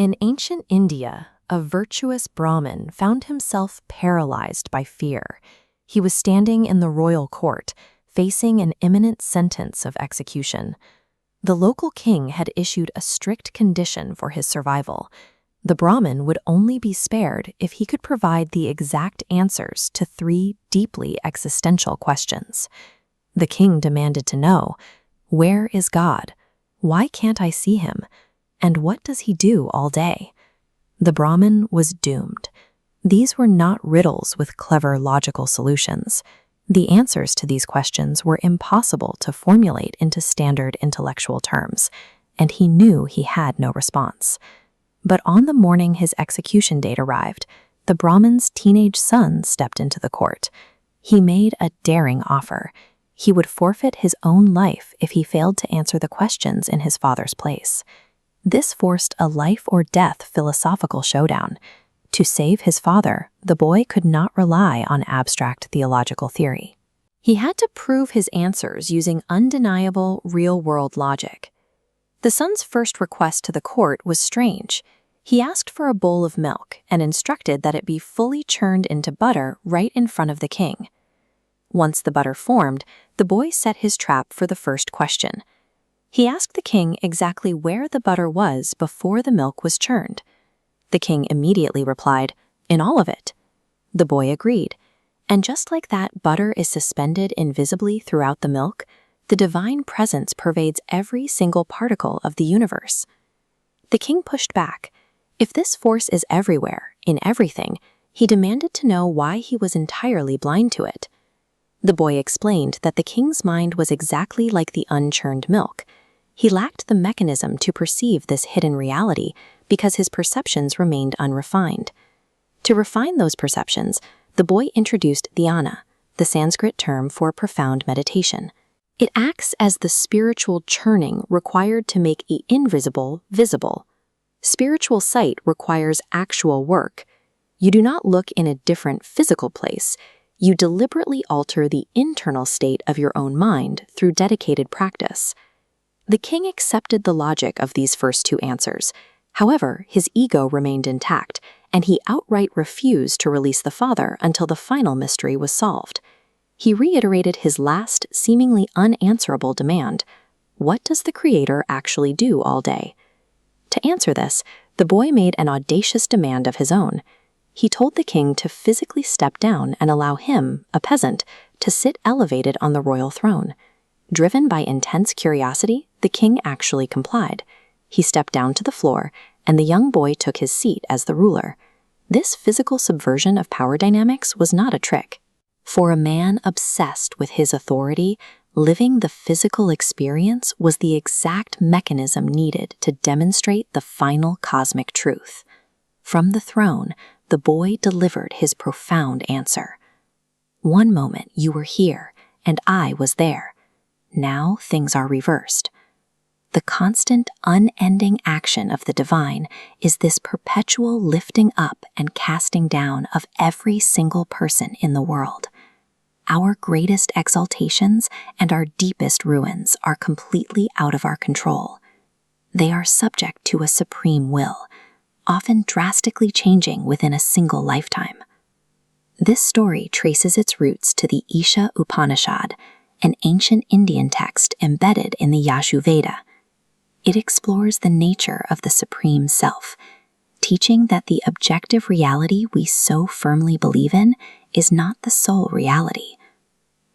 In ancient India, a virtuous Brahmin found himself paralyzed by fear. He was standing in the royal court, facing an imminent sentence of execution. The local king had issued a strict condition for his survival. The Brahmin would only be spared if he could provide the exact answers to 3 deeply existential questions. The king demanded to know, where is God? Why can't I see him? And what does he do all day? The Brahmin was doomed. These were not riddles with clever logical solutions. The answers to these questions were impossible to formulate into standard intellectual terms, and he knew he had no response. But on the morning his execution date arrived, the Brahmin's teenage son stepped into the court. He made a daring offer. He would forfeit his own life if he failed to answer the questions in his father's place. This forced a life-or-death philosophical showdown. To save his father, the boy could not rely on abstract theological theory. He had to prove his answers using undeniable, real-world logic. The son's first request to the court was strange. He asked for a bowl of milk and instructed that it be fully churned into butter right in front of the king. Once the butter formed, the boy set his trap for the first question. He asked the king exactly where the butter was before the milk was churned. The king immediately replied, "In all of it." The boy agreed. And just like that butter is suspended invisibly throughout the milk, the divine presence pervades every single particle of the universe. The king pushed back. If this force is everywhere, in everything, he demanded to know why he was entirely blind to it. The boy explained that the king's mind was exactly like the unchurned milk. He lacked the mechanism to perceive this hidden reality because his perceptions remained unrefined. To refine those perceptions, the boy introduced dhyana, the Sanskrit term for profound meditation. It acts as the spiritual churning required to make the invisible visible. Spiritual sight requires actual work. You do not look in a different physical place. You deliberately alter the internal state of your own mind through dedicated practice. The king accepted the logic of these first 2 answers. However, his ego remained intact, and he outright refused to release the father until the final mystery was solved. He reiterated his last, seemingly unanswerable demand. What does the Creator actually do all day? To answer this, the boy made an audacious demand of his own. He told the king to physically step down and allow him, a peasant, to sit elevated on the royal throne. Driven by intense curiosity, the king actually complied. He stepped down to the floor, and the young boy took his seat as the ruler. This physical subversion of power dynamics was not a trick. For a man obsessed with his authority, living the physical experience was the exact mechanism needed to demonstrate the final cosmic truth. From the throne, the boy delivered his profound answer. One moment you were here, and I was there. Now things are reversed. The constant, unending action of the divine is this perpetual lifting up and casting down of every single person in the world. Our greatest exaltations and our deepest ruins are completely out of our control. They are subject to a supreme will, often drastically changing within a single lifetime. This story traces its roots to the Isha Upanishad, an ancient Indian text embedded in the Yajurveda. It explores the nature of the Supreme Self, teaching that the objective reality we so firmly believe in is not the sole reality.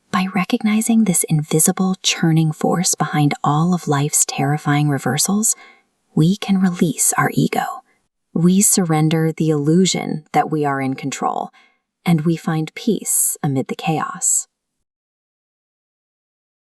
By recognizing this invisible, churning force behind all of life's terrifying reversals, we can release our ego. We surrender the illusion that we are in control, and we find peace amid the chaos.